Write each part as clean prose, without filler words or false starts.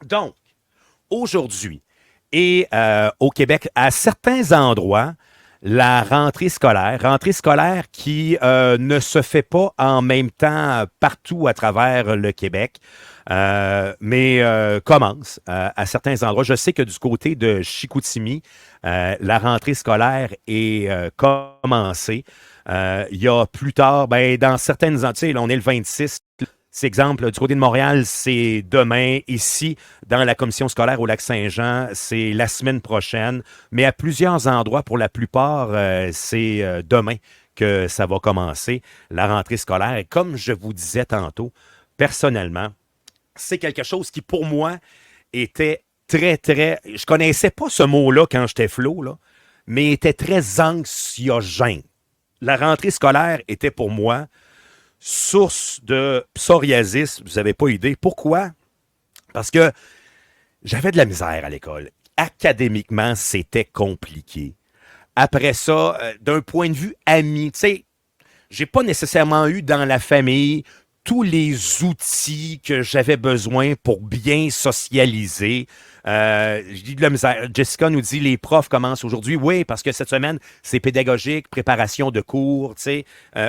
Donc, aujourd'hui, et au Québec, à certains endroits, la rentrée scolaire qui ne se fait pas en même temps partout à travers le Québec, mais commence à certains endroits. Je sais que du côté de Chicoutimi, la rentrée scolaire est commencée. Il y a plus tard, ben, dans certaines entités, on est le 26. C'est exemple, du côté de Montréal, c'est demain. Ici, dans la commission scolaire au Lac-Saint-Jean, c'est la semaine prochaine. Mais à plusieurs endroits, pour la plupart, c'est demain que ça va commencer, la rentrée scolaire. Et comme je vous disais tantôt, personnellement, c'est quelque chose qui, pour moi, était très, très... Je connaissais pas ce mot-là quand j'étais flot, là, mais était très anxiogène. La rentrée scolaire était pour moi source de psoriasis, vous n'avez pas idée. Pourquoi? Parce que j'avais de la misère à l'école. Académiquement, c'était compliqué. Après ça, d'un point de vue ami, tu sais, j'ai pas nécessairement eu dans la famille tous les outils que j'avais besoin pour bien socialiser. Je dis de la misère. Jessica nous dit les profs commencent aujourd'hui. Oui, parce que cette semaine, c'est pédagogique, préparation de cours. Tu sais.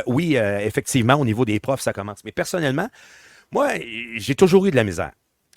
Oui, effectivement, au niveau des profs, ça commence. Mais personnellement, moi, j'ai toujours eu de la misère.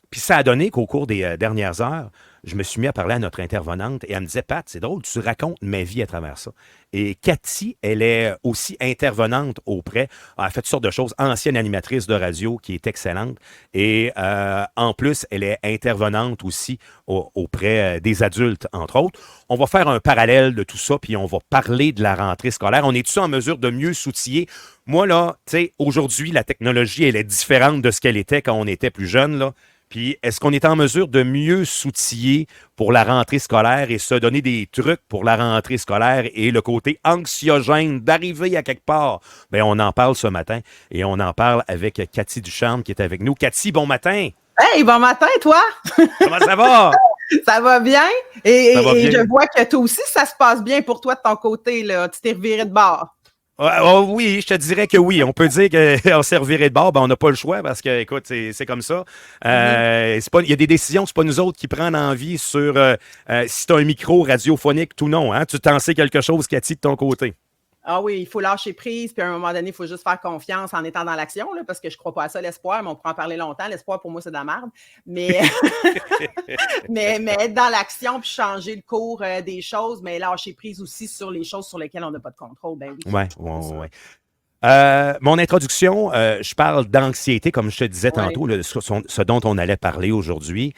Puis ça a donné qu'au cours des dernières heures, je me suis mis à parler à notre intervenante et elle me disait, Pat, c'est drôle, tu racontes ma vie à travers ça. Et Cathy, elle est aussi intervenante auprès, elle a fait toutes sortes de choses, ancienne animatrice de radio qui est excellente. Et en plus, elle est intervenante aussi auprès des adultes, entre autres. On va faire un parallèle de tout ça, puis on va parler de la rentrée scolaire. On est-tu en mesure de mieux s'outiller? Moi, là, tu sais, aujourd'hui, la technologie, elle est différente de ce qu'elle était quand on était plus jeune, là. Puis, est-ce qu'on est en mesure de mieux s'outiller pour la rentrée scolaire et se donner des trucs pour la rentrée scolaire et le côté anxiogène d'arriver à quelque part? Bien, on en parle ce matin et on en parle avec Cathy Ducharme qui est avec nous. Cathy, bon matin! Hey, bon matin, toi! Comment ça va? Ça va bien? Ça va bien. Je vois que toi aussi, ça se passe bien pour toi de ton côté, là. Tu t'es reviré de bord. Oh, oui, je te dirais que oui. On peut dire qu'on s'est reviré de bord, ben, on n'a pas le choix parce que, écoute, c'est comme ça. Il y a des décisions, c'est pas nous autres qui prennent envie sur si tu as un micro radiophonique ou non. Hein? Tu t'en sais quelque chose, Cathy, de ton côté. Ah oui, il faut lâcher prise, puis à un moment donné, il faut juste faire confiance en étant dans l'action, là, parce que je ne crois pas à ça, l'espoir, mais on pourrait en parler longtemps. L'espoir, pour moi, c'est de la merde. Mais, mais être dans l'action, puis changer le cours des choses, mais lâcher prise aussi sur les choses sur lesquelles on n'a pas de contrôle. Ben oui. Ouais. Mon introduction, je parle d'anxiété, comme je te disais tantôt, ce dont on allait parler aujourd'hui.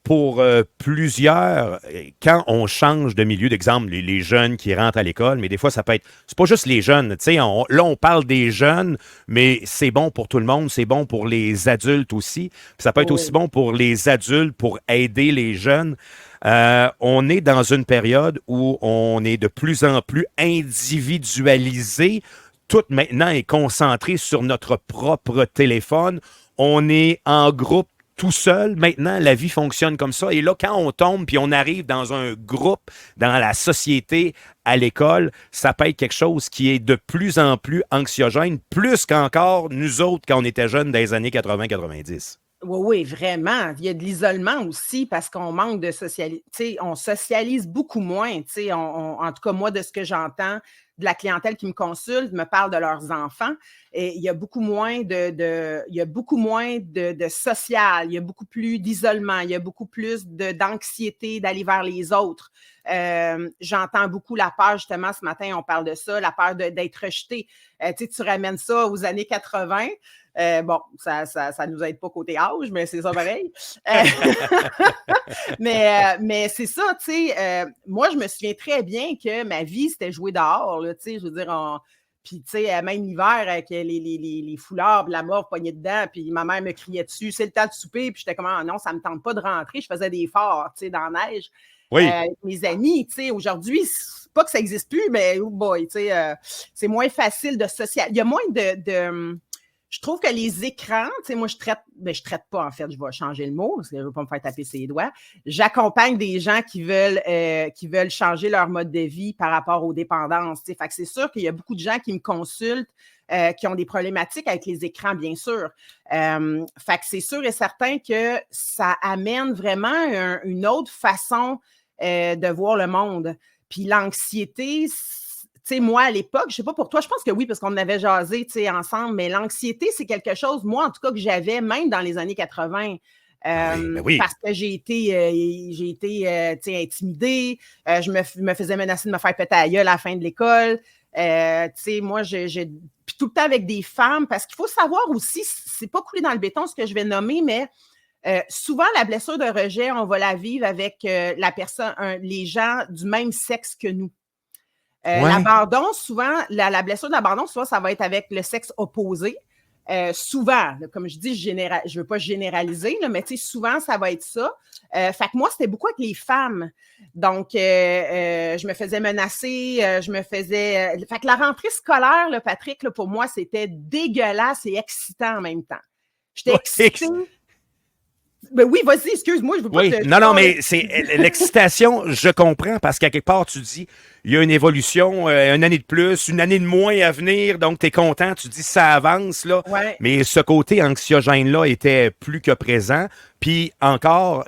Pour plusieurs, quand on change de milieu, d'exemple, les jeunes qui rentrent à l'école, mais des fois, ça peut être... C'est pas juste les jeunes, tu sais, là, on parle des jeunes, mais c'est bon pour tout le monde, c'est bon pour les adultes aussi. Puis ça peut être aussi bon pour les adultes, pour aider les jeunes. On est dans une période où on est de plus en plus individualisé. Tout maintenant est concentré sur notre propre téléphone. On est en groupe tout seul. Maintenant, la vie fonctionne comme ça. Et là, quand on tombe puis on arrive dans un groupe, dans la société, à l'école, ça peut être quelque chose qui est de plus en plus anxiogène, plus qu'encore nous autres quand on était jeunes dans les années 80-90. Oui, vraiment. Il y a de l'isolement aussi parce qu'on manque de socialité. On socialise beaucoup moins. En tout cas, moi, de ce que j'entends, de la clientèle qui me consulte me parle de leurs enfants. Et il y a beaucoup moins il y a beaucoup moins de social, il y a beaucoup plus d'isolement, il y a beaucoup plus d'anxiété d'aller vers les autres. J'entends beaucoup la peur, justement, ce matin, on parle de ça, la peur d'être rejeté. Tu ramènes ça aux années 80. Bon, ça nous aide pas côté âge, mais c'est ça pareil. Mais c'est ça, tu sais. Moi, je me souviens très bien que ma vie, c'était jouer dehors, là, tu sais. Je veux dire, puis, tu sais, même l'hiver, avec les foulards, la mort poignée dedans, puis ma mère me criait dessus, c'est le temps de souper, puis j'étais comme, ah, non, ça me tente pas de rentrer. Je faisais des forts, tu sais, dans la neige. Oui. Avec mes amis, tu sais, aujourd'hui, c'est pas que ça n'existe plus, mais oh boy, tu sais, c'est moins facile de socialiser. Il y a moins je trouve que les écrans, tu sais, moi, je traite pas, en fait, je vais changer le mot, parce que je veux pas me faire taper ses doigts. J'accompagne des gens qui veulent changer leur mode de vie par rapport aux dépendances, tu sais. Fait que c'est sûr qu'il y a beaucoup de gens qui me consultent qui ont des problématiques avec les écrans, bien sûr. Fait que c'est sûr et certain que ça amène vraiment une autre façon de voir le monde. Puis l'anxiété, tu sais, moi, à l'époque, je sais pas pour toi, je pense que oui, parce qu'on avait jasé, tu sais, ensemble, mais l'anxiété, c'est quelque chose, moi, en tout cas, que j'avais même dans les années 80. Oui. Parce que j'ai été tu sais, intimidée, je me faisais menacer de me faire péter la gueule à la fin de l'école. Tu sais, moi, puis tout le temps avec des femmes, parce qu'il faut savoir aussi, c'est pas coulé dans le béton ce que je vais nommer, mais souvent, la blessure de rejet, on va la vivre avec la personne, les gens du même sexe que nous. L'abandon, souvent, la blessure d'abandon, souvent, ça va être avec le sexe opposé. Souvent, là, comme je dis, je ne veux pas généraliser, là, mais souvent, ça va être ça. Fait que moi, c'était beaucoup avec les femmes. Donc, je me faisais menacer, fait que la rentrée scolaire, là, Patrick, là, pour moi, c'était dégueulasse et excitant en même temps. J'étais excitée. Ben oui, vas-y, excuse-moi, je veux pas te... Non, mais c'est l'excitation, je comprends, parce qu'à quelque part, tu dis, il y a une évolution, une année de plus, une année de moins à venir, donc tu es content, tu dis ça avance, là. Ouais. Mais ce côté anxiogène-là était plus que présent, puis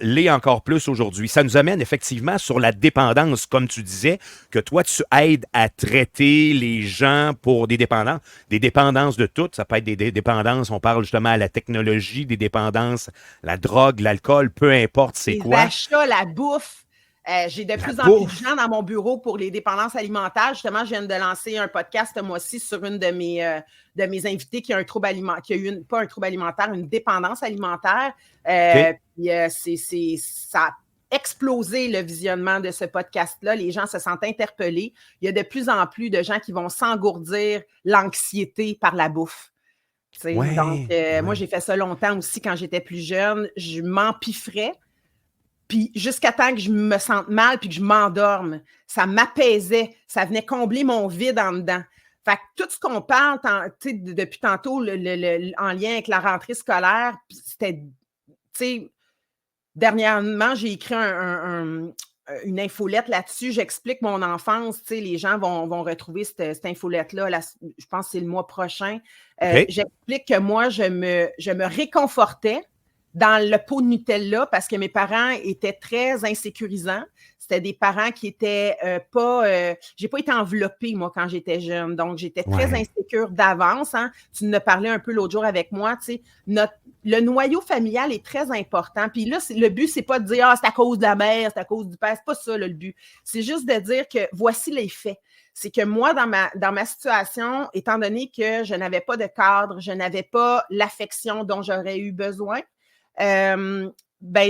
l'est encore plus aujourd'hui. Ça nous amène effectivement sur la dépendance, comme tu disais, que toi, tu aides à traiter les gens pour des dépendances de toutes. Ça peut être des dépendances, on parle justement à la technologie, des dépendances, la drogue, l'alcool, peu importe c'est quoi. Les achats, la bouffe. J'ai de plus en plus de gens dans mon bureau pour les dépendances alimentaires. Justement, je viens de lancer un podcast, moi aussi, sur une de mes invités qui a un trouble alimentaire, pas un trouble alimentaire, une dépendance alimentaire. Puis, ça a explosé le visionnement de ce podcast-là. Les gens se sentent interpellés. Il y a de plus en plus de gens qui vont s'engourdir l'anxiété par la bouffe. Donc, moi, j'ai fait ça longtemps aussi quand j'étais plus jeune. Je m'empiffrais. Puis jusqu'à temps que je me sente mal puis que je m'endorme, ça m'apaisait, ça venait combler mon vide en dedans. Fait que tout ce qu'on parle depuis tantôt en lien avec la rentrée scolaire, c'était, tu sais, dernièrement, j'ai écrit une infolette là-dessus, j'explique mon enfance, tu sais, les gens vont retrouver cette infolette-là, je pense que c'est le mois prochain. J'explique que moi, je me réconfortais dans le pot de Nutella parce que mes parents étaient très insécurisants. C'était des parents qui étaient j'ai pas été enveloppée, moi, quand j'étais jeune. Donc, j'étais très insécure d'avance. Hein. Tu nous as parlé un peu l'autre jour avec moi. Tu sais, le noyau familial est très important. Puis là, le but, c'est pas de dire « Ah, c'est à cause de la mère, c'est à cause du père. » C'est pas ça, là, le but. C'est juste de dire que voici les faits. C'est que moi, dans ma situation, étant donné que je n'avais pas de cadre, je n'avais pas l'affection dont j'aurais eu besoin, je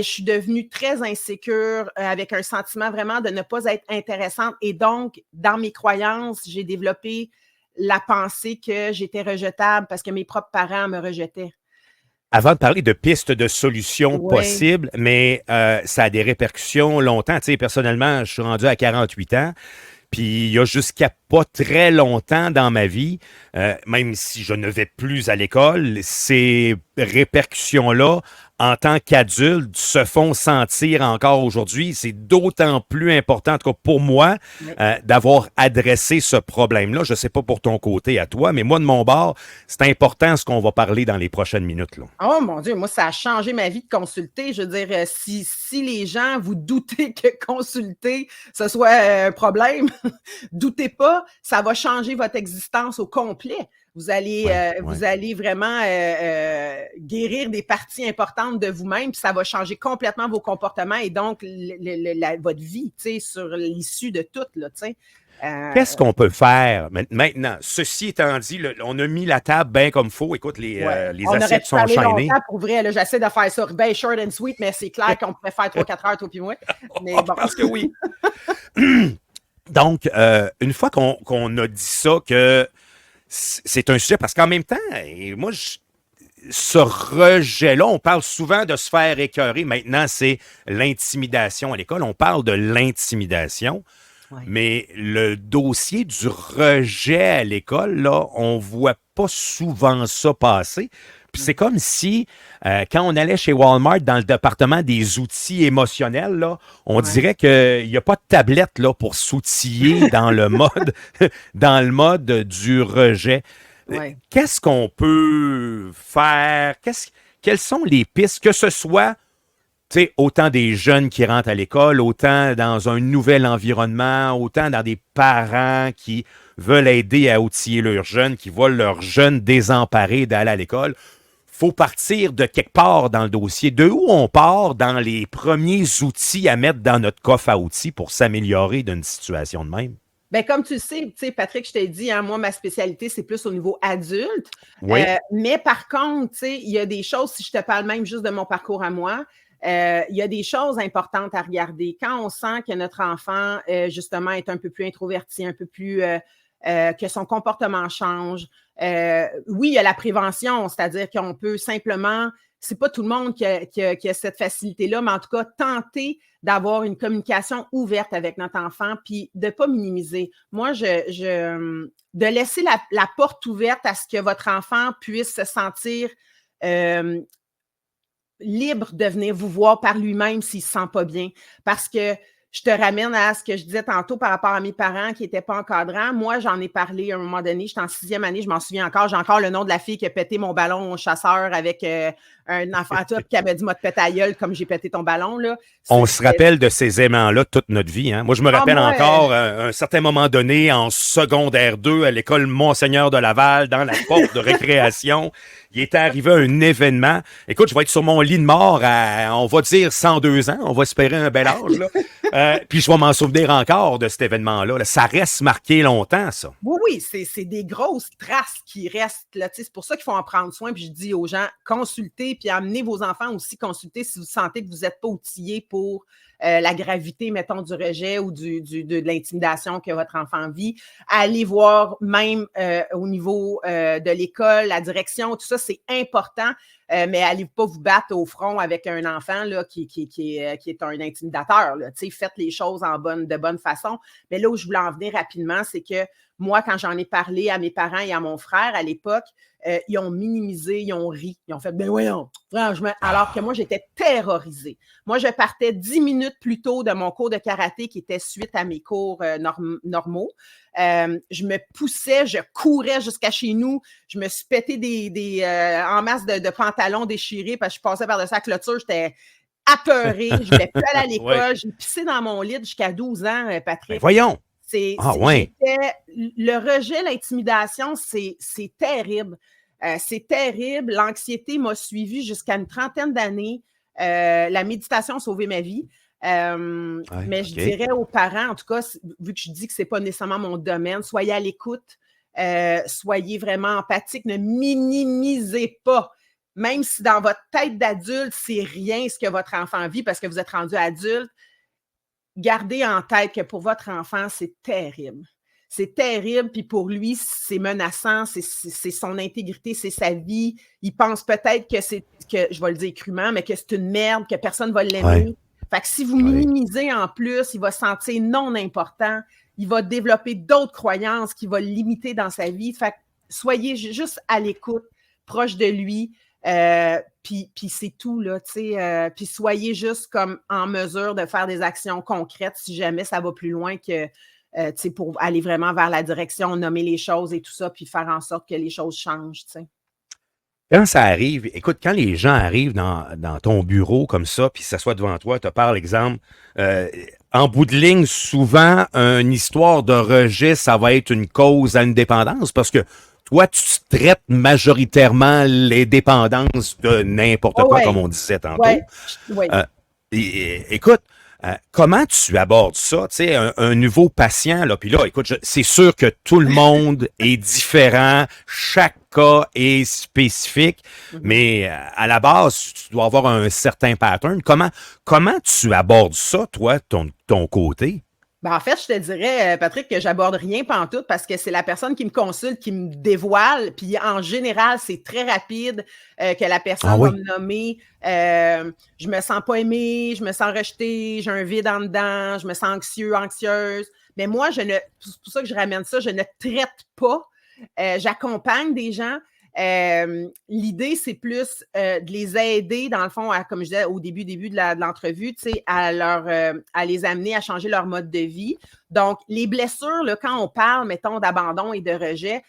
suis devenue très insécure avec un sentiment vraiment de ne pas être intéressante. Et donc, dans mes croyances, j'ai développé la pensée que j'étais rejetable parce que mes propres parents me rejetaient. Avant de parler de pistes de solutions possibles, mais ça a des répercussions longtemps. Tu sais, personnellement, je suis rendu à 48 ans. Puis il y a jusqu'à pas très longtemps dans ma vie, même si je ne vais plus à l'école, ces répercussions-là, en tant qu'adulte, se font sentir encore aujourd'hui. C'est d'autant plus important, en tout cas pour moi, d'avoir adressé ce problème-là. Je ne sais pas pour ton côté à toi, mais moi, de mon bord, c'est important ce qu'on va parler dans les prochaines minutes, là. Oh mon Dieu, moi, ça a changé ma vie de consulter. Je veux dire, si les gens vous doutez que consulter, ce soit un problème, doutez pas, ça va changer votre existence au complet. Vous allez vraiment guérir des parties importantes de vous-même, puis ça va changer complètement vos comportements et donc votre vie, tu sais, sur l'issue de tout, là, tu sais. Qu'est-ce qu'on peut faire maintenant? Ceci étant dit, on a mis la table bien comme il faut. Écoute, les assiettes sont enchaînées. Pour vrai, là, j'essaie de faire ça bien short and sweet, mais c'est clair qu'on pourrait faire 3-4 heures, toi puis moi. Mais bon. Parce que oui. Donc, une fois qu'on a dit ça, que c'est un sujet, parce qu'en même temps, moi, ce rejet-là, on parle souvent de se faire écœurer. Maintenant, c'est l'intimidation à l'école. On parle de l'intimidation. Mais le dossier du rejet à l'école, là, on voit pas souvent ça passer. Puis c'est comme si, quand on allait chez Walmart dans le département des outils émotionnels, là, on dirait qu'il n'y a pas de tablette là, pour s'outiller dans le mode du rejet. Ouais. Qu'est-ce qu'on peut faire? Quelles sont les pistes, que ce soit autant des jeunes qui rentrent à l'école, autant dans un nouvel environnement, autant dans des parents qui veulent aider à outiller leurs jeunes, qui voient leurs jeunes désemparés d'aller à l'école. Faut partir de quelque part dans le dossier. De où on part dans les premiers outils à mettre dans notre coffre à outils pour s'améliorer d'une situation de même? Bien, comme tu le sais, Patrick, je t'ai dit, hein, moi, ma spécialité, c'est plus au niveau adulte. Oui. Mais par contre, il y a des choses, si je te parle même juste de mon parcours à moi, il y a des choses importantes à regarder. Quand on sent que notre enfant, justement, est un peu plus introverti, un peu plus que son comportement change. Oui, il y a la prévention, c'est-à-dire qu'on peut simplement, c'est pas tout le monde qui a cette facilité-là, mais en tout cas, tenter d'avoir une communication ouverte avec notre enfant, puis de ne pas minimiser. Moi, de laisser la porte ouverte à ce que votre enfant puisse se sentir libre de venir vous voir par lui-même s'il ne se sent pas bien. Parce que je te ramène à ce que je disais tantôt par rapport à mes parents qui n'étaient pas encadrants. Moi, j'en ai parlé à un moment donné. J'étais en 6e année, je m'en souviens encore. J'ai encore le nom de la fille qui a pété mon ballon au chasseur avec un enfant à toi qui avait dit « moi, te péter à gueule comme j'ai pété ton ballon ». Là. On se rappelle de ces aimants-là toute notre vie. Hein? Moi, je me rappelle encore à un certain moment donné, en secondaire 2, à l'école Monseigneur de Laval, dans la porte de récréation. Il était arrivé un événement. Écoute, je vais être sur mon lit de mort à, on va dire, 102 ans. On va espérer un bel âge. Là. Puis je vais m'en souvenir encore de cet événement-là. Là. Ça reste marqué longtemps, ça. Oui, c'est des grosses traces qui restent. Là. C'est pour ça qu'il faut en prendre soin. Puis je dis aux gens, consultez, puis amenez vos enfants aussi consulter si vous sentez que vous n'êtes pas outillés pour la gravité, mettons, du rejet ou de l'intimidation que votre enfant vit. Allez voir même au niveau de l'école, la direction, tout ça, c'est important. Mais allez pas vous battre au front avec un enfant là, qui est un intimidateur. Là. Faites les choses de bonne façon. Mais là où je voulais en venir rapidement, c'est que moi, quand j'en ai parlé à mes parents et à mon frère à l'époque, ils ont minimisé, ils ont ri. Ils ont fait « ben voyons, franchement ». Alors que moi, j'étais terrorisée. Moi, je partais 10 minutes plus tôt de mon cours de karaté qui était suite à mes cours normaux. Je me poussais, je courais jusqu'à chez nous. Je me suis pété en masse de pantalons déchirés parce que je passais par-dessus la clôture. J'étais apeurée. Je voulais plus aller à l'école. Ouais. J'ai pissé dans mon lit jusqu'à 12 ans, Patrick. Ben voyons! Ouais. Le rejet, l'intimidation, c'est terrible. C'est terrible. L'anxiété m'a suivie jusqu'à une trentaine d'années. La méditation a sauvé ma vie. Mais je dirais aux parents, en tout cas, vu que je dis que ce n'est pas nécessairement mon domaine, soyez à l'écoute, soyez vraiment empathique, ne minimisez pas. Même si dans votre tête d'adulte, c'est rien ce que votre enfant vit parce que vous êtes rendu adulte, gardez en tête que pour votre enfant, c'est terrible. C'est terrible, puis pour lui, c'est menaçant, c'est son intégrité, c'est sa vie. Il pense peut-être que je vais le dire crûment, mais que c'est une merde, que personne ne va l'aimer. Ouais. Fait que si vous minimisez en plus, il va se sentir non important, il va développer d'autres croyances qui vont le limiter dans sa vie. Fait que soyez juste à l'écoute, proche de lui, puis c'est tout, là, tu sais. Puis soyez juste comme en mesure de faire des actions concrètes si jamais ça va plus loin que, tu sais, pour aller vraiment vers la direction, nommer les choses et tout ça, puis faire en sorte que les choses changent, tu sais. Quand ça arrive, écoute, quand les gens arrivent dans ton bureau comme ça, puis s'assoient devant toi, te parlent, exemple, en bout de ligne, souvent, une histoire de rejet, ça va être une cause à une dépendance parce que toi, tu traites majoritairement les dépendances de n'importe quoi, comme on disait tantôt. Écoute, comment tu abordes ça? Tu sais, un nouveau patient, là, puis là, écoute, c'est sûr que tout le monde est différent, chaque cas est spécifique, mais à la base, tu dois avoir un certain pattern. Comment tu abordes ça, toi, ton côté? Ben en fait, je te dirais, Patrick, que j'aborde rien pantoute parce que c'est la personne qui me consulte qui me dévoile. Puis en général, c'est très rapide que la personne va me nommer. Je me sens pas aimée, je me sens rejetée, j'ai un vide en dedans, je me sens anxieuse. Mais moi, c'est pour ça que je ramène ça, je ne traite pas. J'accompagne des gens. L'idée, c'est plus de les aider, dans le fond, comme je disais au début de l'entrevue, à les amener à changer leur mode de vie. Donc, les blessures, là, quand on parle, mettons, d'abandon et de rejet,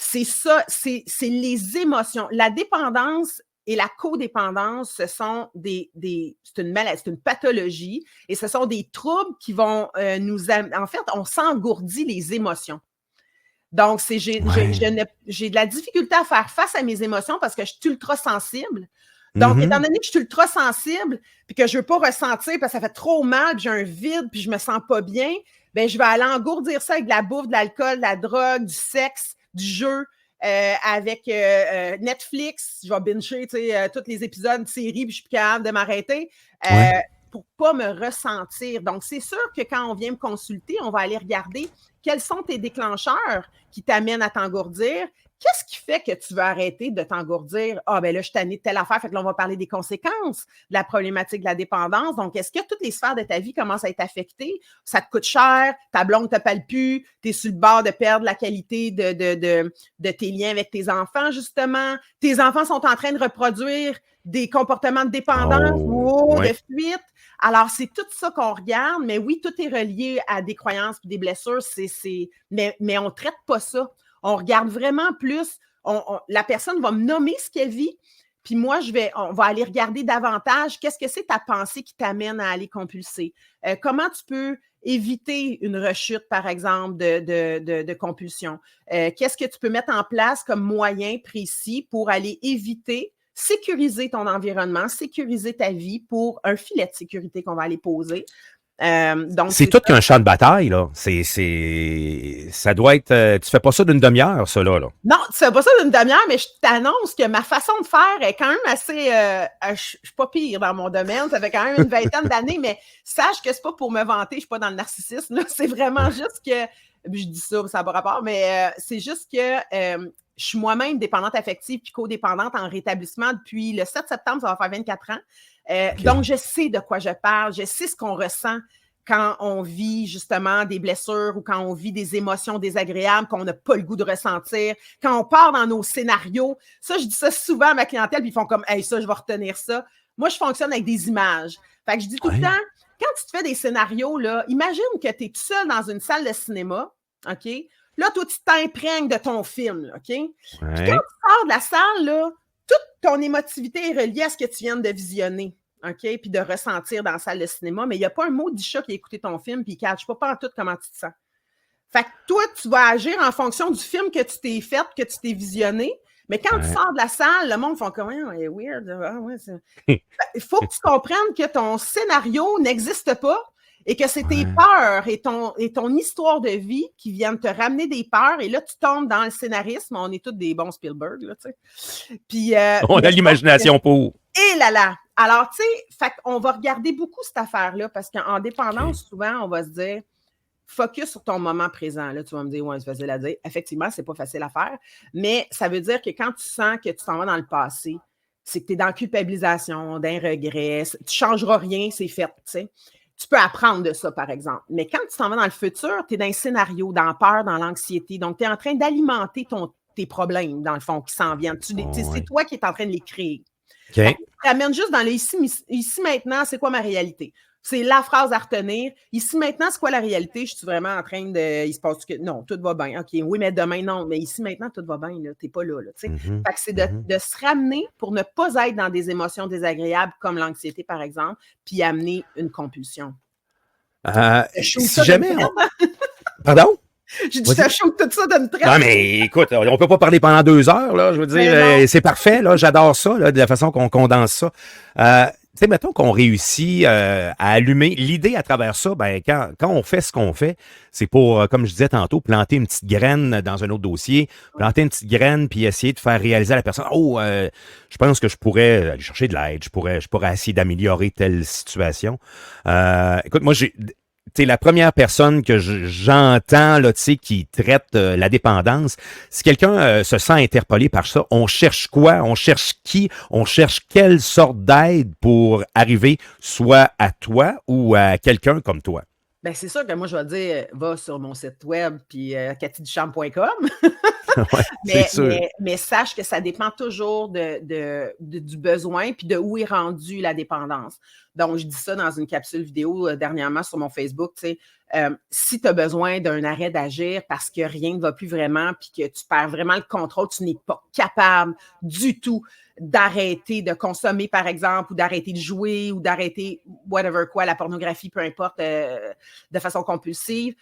c'est ça, c'est les émotions. La dépendance et la codépendance, ce sont c'est une maladie, c'est une pathologie et ce sont des troubles qui vont en fait, on s'engourdit les émotions. Donc, j'ai de la difficulté à faire face à mes émotions parce que je suis ultra sensible. Donc, étant donné que je suis ultra sensible puis que je ne veux pas ressentir parce que ça fait trop mal, puis j'ai un vide, puis je me sens pas bien, ben je vais aller engourdir ça avec de la bouffe, de l'alcool, de la drogue, du sexe, du jeu, avec Netflix. Je vais bincher tous les épisodes de série, puis je suis plus capable de m'arrêter. Pour pas me ressentir. Donc, c'est sûr que quand on vient me consulter, on va aller regarder quels sont tes déclencheurs qui t'amènent à t'engourdir. Qu'est-ce qui fait que tu veux arrêter de t'engourdir? Ah, ben là, je suis tannée de telle affaire. Fait que là, on va parler des conséquences de la problématique de la dépendance. Donc, est-ce que toutes les sphères de ta vie commencent à être affectées? Ça te coûte cher, ta blonde te parle plus, tu es sur le bord de perdre la qualité de tes liens avec tes enfants, justement. Tes enfants sont en train de reproduire des comportements de dépendance de fuite. Alors, c'est tout ça qu'on regarde, mais oui, tout est relié à des croyances et des blessures, mais on ne traite pas ça. On regarde vraiment plus, la personne va me nommer ce qu'elle vit, puis moi, on va aller regarder davantage qu'est-ce que c'est ta pensée qui t'amène à aller compulser. Comment tu peux éviter une rechute, par exemple, de compulsion. Qu'est-ce que tu peux mettre en place comme moyen précis pour aller éviter sécuriser ton environnement, sécuriser ta vie pour un filet de sécurité qu'on va aller poser. Donc c'est tout qu'un champ de bataille, là. Ça doit être... tu fais pas ça d'une demi-heure, ça, là. Non, tu fais pas ça d'une demi-heure, mais je t'annonce que ma façon de faire est quand même assez... je suis pas pire dans mon domaine, ça fait quand même une vingtaine d'années, mais sache que c'est pas pour me vanter, je suis pas dans le narcissisme, là. C'est vraiment juste que... Je dis ça n'a pas rapport, mais c'est juste que... je suis moi-même dépendante affective puis codépendante en rétablissement depuis le 7 septembre, ça va faire 24 ans. Donc, je sais de quoi je parle, je sais ce qu'on ressent quand on vit justement des blessures ou quand on vit des émotions désagréables qu'on n'a pas le goût de ressentir, quand on part dans nos scénarios. Ça, je dis ça souvent à ma clientèle, puis ils font comme « Hey, ça, je vais retenir ça ». Moi, je fonctionne avec des images. Fait que je dis tout le temps, quand tu te fais des scénarios, là, imagine que tu es tout seul dans une salle de cinéma, OK? Là, toi, tu t'imprègnes de ton film, là, OK? Puis quand tu sors de la salle, là, toute ton émotivité est reliée à ce que tu viens de visionner, OK? Puis de ressentir dans la salle de cinéma, mais il n'y a pas un mot du chat qui a écouté ton film puis il ne catche pas en tout comment tu te sens. Fait que toi, tu vas agir en fonction du film que tu t'es fait, que tu t'es visionné, mais quand tu sors de la salle, le monde fait comme « Oh, weird. » Il faut que tu comprennes que ton scénario n'existe pas et que c'est tes peurs et ton histoire de vie qui viennent te ramener des peurs. Et là, tu tombes dans le scénarisme. On est tous des bons Spielberg, là, tu sais. Puis, on a l'imagination pour. Et là là! Alors, tu sais, on va regarder beaucoup cette affaire-là parce qu'en dépendance, souvent, on va se dire focus sur ton moment présent. Là, tu vas me dire, ouais, c'est facile à dire. Effectivement, c'est pas facile à faire, mais ça veut dire que quand tu sens que tu t'en vas dans le passé, c'est que tu es dans la culpabilisation, dans un regret, tu ne changeras rien, c'est fait, tu sais. Tu peux apprendre de ça, par exemple. Mais quand tu t'en vas dans le futur, tu es dans un scénario, dans la peur, dans l'anxiété. Donc, tu es en train d'alimenter tes problèmes, dans le fond, qui s'en viennent. C'est toi qui es en train de les créer. Okay. Tu ramènes juste dans le ici maintenant, c'est quoi ma réalité? C'est la phrase à retenir. Ici maintenant, c'est quoi la réalité? Je suis vraiment en train de... Il se passe que... Non, tout va bien. OK, oui, mais demain, non. Mais ici maintenant, tout va bien. Tu n'es pas là. Fait que c'est de se ramener pour ne pas être dans des émotions désagréables comme l'anxiété, par exemple, puis amener une compulsion. Si jamais... Pardon? Je dis ça chaud tout ça d'une traite. Non, mais écoute, on ne peut pas parler pendant 2 heures, là. Je veux dire, c'est parfait, là. J'adore ça, là, de la façon qu'on condense ça. Tu sais, mettons qu'on réussit à allumer l'idée à travers ça, ben quand on fait ce qu'on fait, c'est pour, comme je disais tantôt, planter une petite graine dans un autre dossier, planter une petite graine puis essayer de faire réaliser à la personne, je pense que je pourrais aller chercher de l'aide, je pourrais essayer d'améliorer telle situation. Écoute, moi, tu sais, la première personne que j'entends là, tu sais, qui traite la dépendance, si quelqu'un se sent interpellé par ça, on cherche quoi? On cherche qui? On cherche quelle sorte d'aide pour arriver soit à toi ou à quelqu'un comme toi? Bien, c'est sûr que moi, je vais dire, va sur mon site web, puis cathyduchamp.com. Ouais, c'est sûr. Mais sache que ça dépend toujours du besoin puis de où est rendue la dépendance. Donc, je dis ça dans une capsule vidéo dernièrement sur mon Facebook, tu sais. Si tu as besoin d'un arrêt d'agir parce que rien ne va plus vraiment puis que tu perds vraiment le contrôle, tu n'es pas capable du tout d'arrêter de consommer, par exemple, ou d'arrêter de jouer ou d'arrêter whatever quoi, la pornographie, peu importe, de façon compulsive,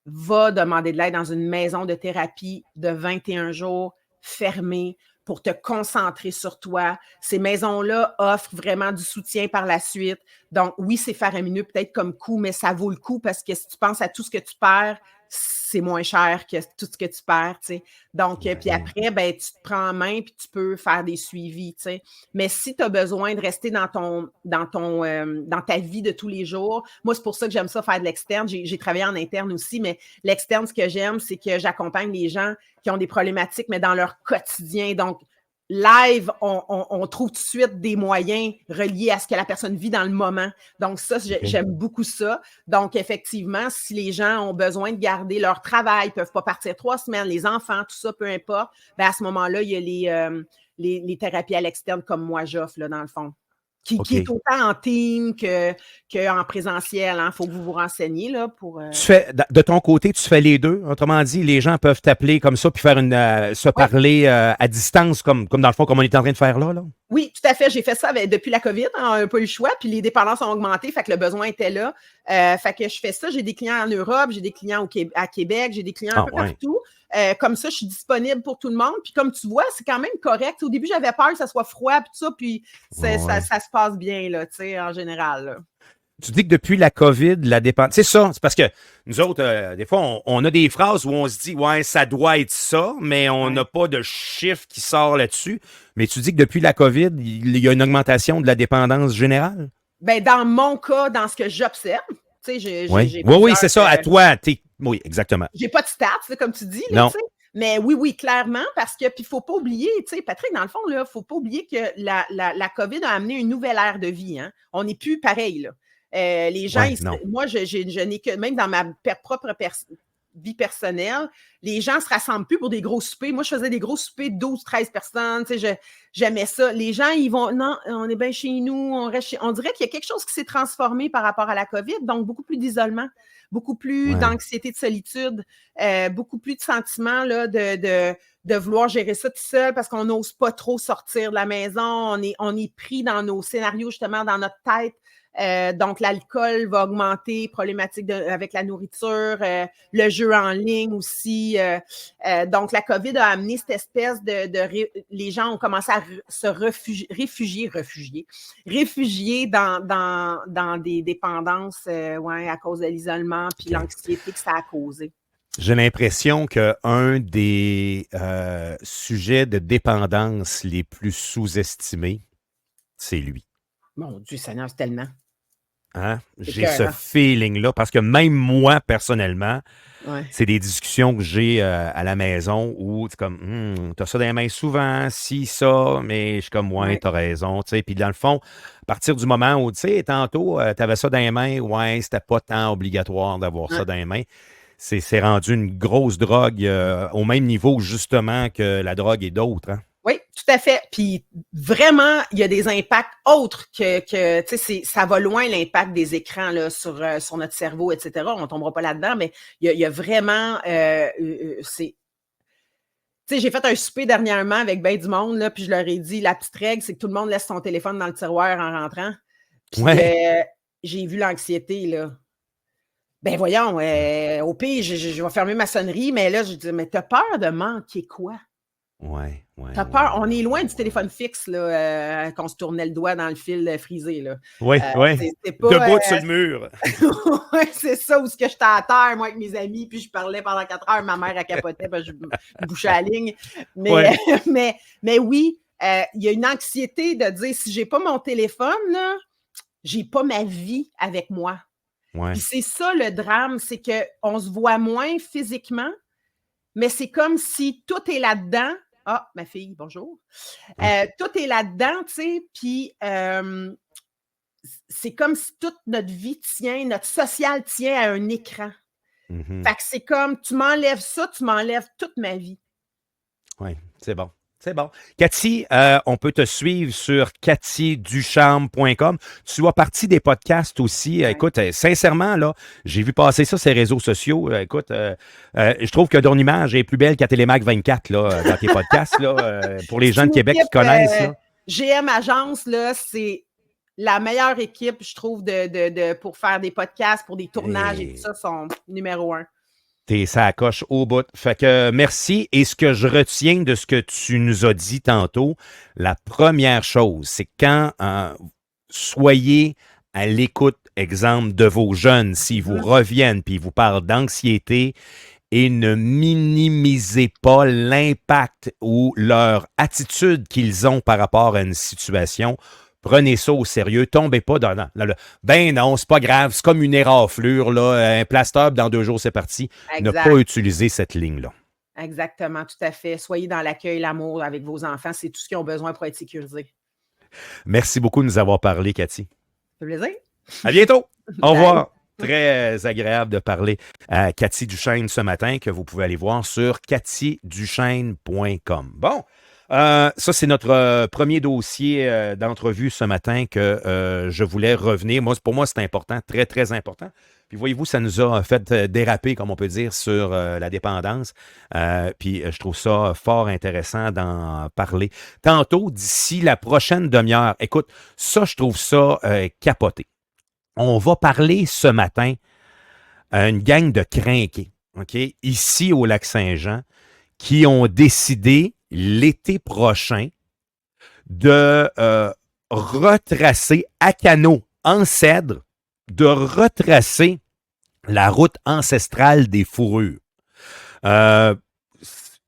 va demander de l'aide dans une maison de thérapie de 21 jours fermée pour te concentrer sur toi. Ces maisons-là offrent vraiment du soutien par la suite. Donc, oui, c'est faramineux peut-être comme coût, mais ça vaut le coup parce que si tu penses à tout ce que tu perds, c'est moins cher que tout ce que tu perds, tu sais. Donc, puis après, ben, tu te prends en main puis tu peux faire des suivis, tu sais. Mais si tu as besoin de rester dans ta vie de tous les jours, moi, c'est pour ça que j'aime ça faire de l'externe. J'ai travaillé en interne aussi, mais l'externe, ce que j'aime, c'est que j'accompagne les gens qui ont des problématiques, mais dans leur quotidien. Donc, live, on trouve tout de suite des moyens reliés à ce que la personne vit dans le moment. Donc, ça, j'aime beaucoup ça. Donc, effectivement, si les gens ont besoin de garder leur travail, ne peuvent pas partir 3 semaines, les enfants, tout ça, peu importe, ben à ce moment-là, il y a les thérapies à l'externe comme moi j'offre, là, dans le fond. Qui est autant en team qu'en présentiel. Il faut que vous vous renseigniez. Là, pour, Tu fais, de ton côté, tu fais les deux. Autrement dit, les gens peuvent t'appeler comme ça puis faire se parler à distance, comme dans le fond, comme on est en train de faire là. Oui, tout à fait. J'ai fait ça depuis la COVID. On n'a pas eu le choix. Puis les dépendances ont augmenté. Fait que le besoin était là. Fait que je fais ça. J'ai des clients en Europe, j'ai des clients à Québec, j'ai des clients un peu partout. Comme ça, je suis disponible pour tout le monde. Puis comme tu vois, c'est quand même correct. Au début, j'avais peur que ça soit froid et tout ça. Puis ça se passe bien, là, en général. Là. Tu dis que depuis la COVID, la dépendance. C'est ça. C'est parce que nous autres, des fois, on a des phrases où on se dit, ouais, ça doit être ça, mais on n'a pas de chiffre qui sort là-dessus. Mais tu dis que depuis la COVID, il y a une augmentation de la dépendance générale? Ben, dans mon cas, dans ce que j'observe, tu sais, oui, c'est ça. À toi, oui, exactement. J'ai pas de stats, là, comme tu dis, là, non. Mais oui, clairement, parce que, puis il faut pas oublier, tu sais, Patrick, dans le fond, il faut pas oublier que la COVID a amené une nouvelle ère de vie. Hein. On n'est plus pareil, là. Les gens, moi, je n'ai que, même dans ma propre vie personnelle, les gens se rassemblent plus pour des gros soupers. Moi, je faisais des gros soupers de 12, 13 personnes, tu sais, j'aimais ça. Les gens, ils vont, non, on est bien chez nous, on dirait qu'il y a quelque chose qui s'est transformé par rapport à la COVID, donc beaucoup plus d'isolement, beaucoup plus d'anxiété, de solitude, beaucoup plus de sentiments là, de vouloir gérer ça tout seul parce qu'on n'ose pas trop sortir de la maison, on est pris dans nos scénarios, justement, dans notre tête. Donc, l'alcool va augmenter, problématique avec la nourriture, le jeu en ligne aussi. Donc, la COVID a amené cette espèce les gens ont commencé à se réfugier dans des dépendances à cause de l'isolement puis l'anxiété que ça a causé. J'ai l'impression qu'un des sujets de dépendance les plus sous-estimés, c'est lui. Mon Dieu, Seigneur, c'est tellement. Hein? J'ai ce feeling-là parce que même moi, personnellement, c'est des discussions que j'ai à la maison où tu es comme, t'as ça dans les mains souvent, si, ça, mais je suis comme, t'as raison. Puis dans le fond, à partir du moment où, tu sais, tantôt, t'avais ça dans les mains, c'était pas tant obligatoire d'avoir ça dans les mains. C'est rendu une grosse drogue au même niveau, justement, que la drogue et d'autres. Hein? Oui, tout à fait. Puis vraiment, il y a des impacts autres que tu sais, ça va loin l'impact des écrans là, sur notre cerveau, etc. On ne tombera pas là-dedans, mais il y a vraiment, c'est... Tu sais, j'ai fait un souper dernièrement avec ben du monde, là, puis je leur ai dit, la petite règle, c'est que tout le monde laisse son téléphone dans le tiroir en rentrant. Puis j'ai vu l'anxiété, là. Ben voyons, au pire, je vais fermer ma sonnerie, mais là, je dis, mais t'as peur de manquer quoi? T'as peur? On est loin du téléphone fixe, là, qu'on se tournait le doigt dans le fil frisé, là. C'est pas, debout sur le mur. C'est ça, où ce que j'étais à terre, moi, avec mes amis, puis je parlais pendant 4 heures, ma mère, elle capotait, puis je bouchais la ligne. Mais oui, il y a une anxiété de dire, si j'ai pas mon téléphone, là, j'ai pas ma vie avec moi. Puis c'est ça, le drame, c'est qu'on se voit moins physiquement, mais c'est comme si tout est là-dedans. Ah, ma fille, bonjour. Tout est là-dedans, tu sais, puis c'est comme si toute notre vie tient, notre social tient à un écran. Fait que c'est comme, tu m'enlèves ça, tu m'enlèves toute ma vie. Oui, c'est bon. C'est bon. Cathy, on peut te suivre sur cathyducharme.com. Tu sois partie des podcasts aussi. Ouais. Écoute, sincèrement, là, j'ai vu passer ça sur les réseaux sociaux. Écoute, je trouve que ton image est plus belle qu'à Télémac 24 là, dans tes podcasts. Là, pour les C'est gens de une Québec qui équipe connaissent. Là. GM Agence, là, c'est la meilleure équipe, je trouve, pour faire des podcasts, pour des tournages et tout ça, sont numéro 1. T'es ça coche au bout. Fait que merci. Et ce que je retiens de ce que tu nous as dit tantôt, la première chose, c'est quand soyez à l'écoute, exemple, de vos jeunes, s'ils vous reviennent puis ils vous parlent d'anxiété, et ne minimisez pas l'impact ou leur attitude qu'ils ont par rapport à une situation. Prenez ça au sérieux. Tombez pas dans le ben non, c'est pas grave, c'est comme une éraflure, là, un plaster, dans 2 jours, c'est parti. Ne Exact. pas utiliser cette ligne-là. Exactement, tout à fait. Soyez dans l'accueil, l'amour avec vos enfants. C'est tout ce qu'ils ont besoin pour être sécurisés. Merci beaucoup de nous avoir parlé, Cathy. Ça fait plaisir. À bientôt. Au Bye. revoir. Très agréable de parler à Cathy Duchesne ce matin, que vous pouvez aller voir sur cathyduchesne.com. Bon, ça, c'est notre premier dossier d'entrevue ce matin que je voulais revenir. Pour moi, c'est important, très, très important. Puis voyez-vous, ça nous a fait déraper, comme on peut dire, sur la dépendance. Puis je trouve ça fort intéressant d'en parler. Tantôt, d'ici la prochaine demi-heure, écoute, ça, je trouve ça capoté. On va parler ce matin à une gang de crinqués, OK, ici au Lac-Saint-Jean, qui ont décidé l'été prochain de retracer à canot en cèdre, de retracer la route ancestrale des fourrures.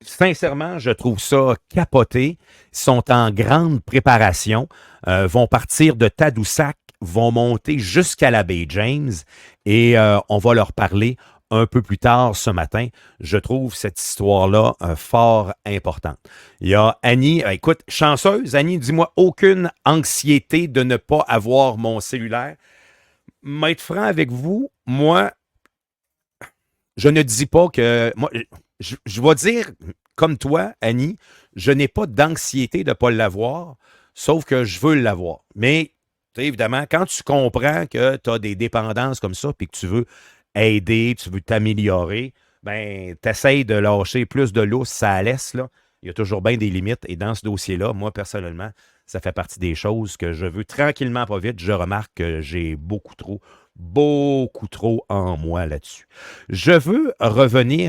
Sincèrement, je trouve ça capoté. Ils sont en grande préparation, vont partir de Tadoussac, vont monter jusqu'à la baie James et on va leur parler un peu plus tard ce matin. Je trouve cette histoire-là fort importante. Il y a Annie, écoute, chanceuse, Annie, dis-moi, aucune anxiété de ne pas avoir mon cellulaire. M'être franc avec vous, moi, je ne dis pas que... Moi, je vais dire, comme toi, Annie, je n'ai pas d'anxiété de ne pas l'avoir, sauf que je veux l'avoir. Mais évidemment, quand tu comprends que tu as des dépendances comme ça, puis que tu veux aider, tu veux t'améliorer, ben, tu essaies de lâcher plus de lousse, ça laisse, là. Il y a toujours bien des limites. Et dans ce dossier-là, moi, personnellement, ça fait partie des choses que je veux tranquillement, pas vite. Je remarque que j'ai beaucoup trop en moi là-dessus. Je veux revenir